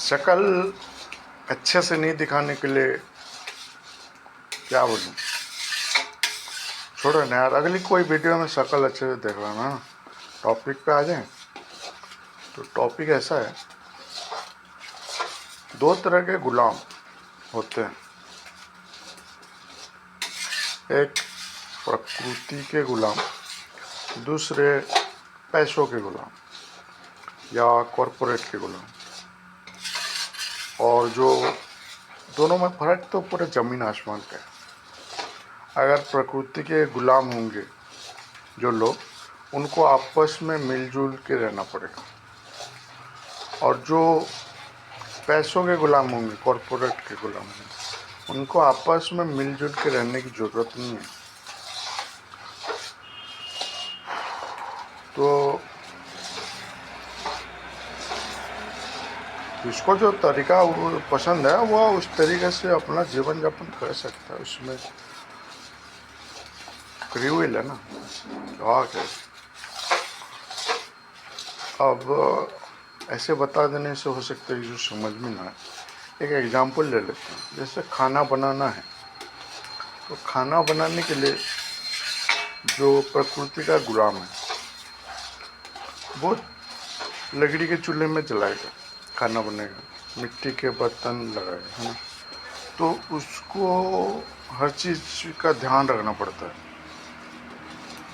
शक्ल अच्छे से नहीं दिखाने के लिए क्या बोलूं, छोड़ो ना यार, अगली कोई वीडियो में शक्ल अच्छे से देख लेना। टॉपिक पे आ जाए तो टॉपिक ऐसा है, दो तरह के गुलाम होते हैं। एक प्रकृति के गुलाम, दूसरे पैसों के गुलाम या कॉरपोरेट के गुलाम। और जो दोनों में फर्क तो पूरे ज़मीन आसमान का है। अगर प्रकृति के गुलाम होंगे जो लोग, उनको आपस में मिलजुल के रहना पड़ेगा। और जो पैसों के गुलाम होंगे, कॉरपोरेट के गुलाम होंगे, उनको आपस में मिलजुल के रहने की ज़रूरत नहीं है। तो जिसको जो तरीका पसंद है वो उस तरीके से अपना जीवन यापन कर सकता है। उसमें फ्री विल है ना। ओके, अब ऐसे बता देने से हो सकता है जो समझ में ना आए। एक एग्जांपल ले लेते हैं। जैसे खाना बनाना है, तो खाना बनाने के लिए जो प्रकृति का गुलाम है वो लकड़ी के चूल्हे में जलाएगा, खाना बनेगा, मिट्टी के बर्तन लगाएगा, है ना। तो उसको हर चीज़ का ध्यान रखना पड़ता है।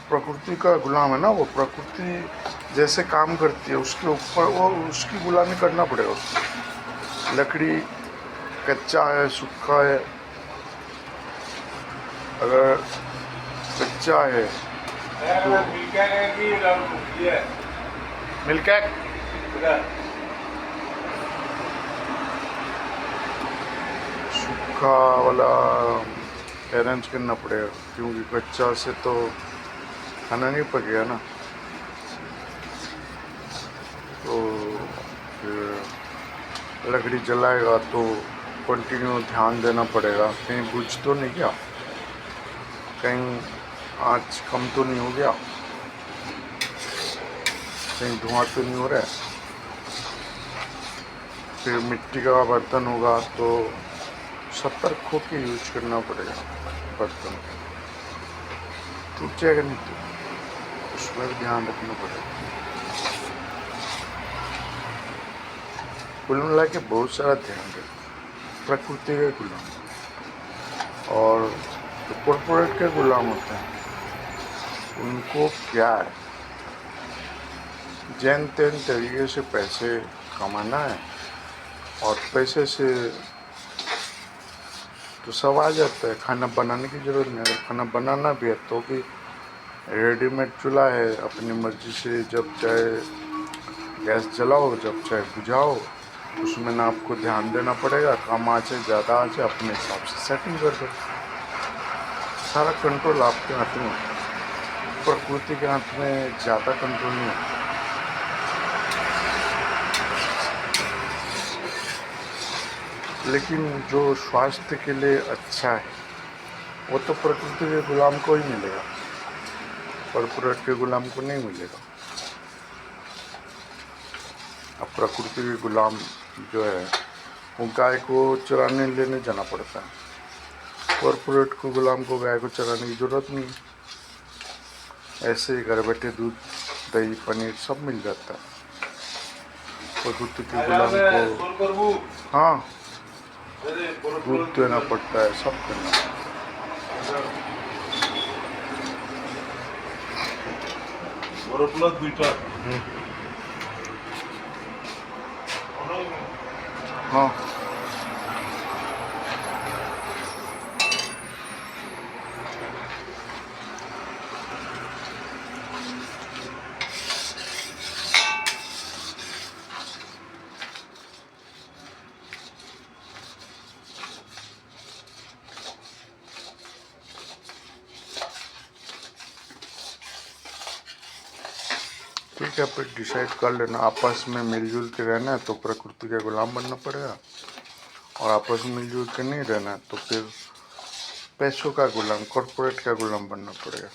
प्रकृति का गुलाम है ना, वो प्रकृति जैसे काम करती है उसके ऊपर वो उसकी गुलामी करना पड़ेगा उसको। लकड़ी कच्चा है, सूखा है, अगर कच्चा है तो मिल्क सूखा वाला अरेंज करना पड़ेगा, क्योंकि कच्चा से तो खाना नहीं पकेगा ना। तो फिर लकड़ी जलाएगा तो कंटिन्यू ध्यान देना पड़ेगा, कहीं बुझ तो नहीं गया, कहीं आँच कम तो नहीं हो गया, कहीं धुआं तो नहीं हो रहा है। फिर मिट्टी का बर्तन होगा तो सतर्क होकर यूज करना पड़ेगा बर्तन, टूट जाएगा नहीं तो उसमें भी ध्यान रखना पड़ेगा। कुल मिला के बहुत सारा ध्यान रखना। प्रकृति के गुलाम और जो कॉरपोरेट के गुलाम होते हैं, उनको क्या है, जैन तैन तरीके से पैसे कमाना है। और पैसे से तो सब आ जाता है, खाना बनाने की ज़रूरत नहीं। अगर खाना बनाना भी है तो भी रेडीमेड चूल्हा है, अपनी मर्जी से जब चाहे गैस जलाओ, जब चाहे बुझाओ। उसमें ना आपको ध्यान देना पड़ेगा, कम आँच है ज़्यादा आँच है, अपने हिसाब से सेटिंग कर दो। सारा कंट्रोल आपके हाथ में होता है। प्रकृति के हाथ में ज़्यादा कंट्रोल नहीं होता। लेकिन जो स्वास्थ्य के लिए अच्छा है वो तो प्रकृति के गुलाम को ही मिलेगा, कॉरपोरेट के गुलाम को नहीं मिलेगा। अब प्रकृति के गुलाम जो है वो गाय को चराने लेने जाना पड़ता है, कॉरपोरेट को गुलाम को गाय को चराने की ज़रूरत नहीं। ऐसे ही घर बैठे दूध दही पनीर सब मिल जाता है। प्रकृति के गुलाम को हाँ दूध देना पड़ता है, सब करना पड़ता है। हाँ ठीक है, फिर डिसाइड कर लेना। आपस में मिलजुल के रहना है तो प्रकृति का गुलाम बनना पड़ेगा, और आपस में मिलजुल के नहीं रहना है तो फिर पैसों का गुलाम, कॉरपोरेट का गुलाम बनना पड़ेगा।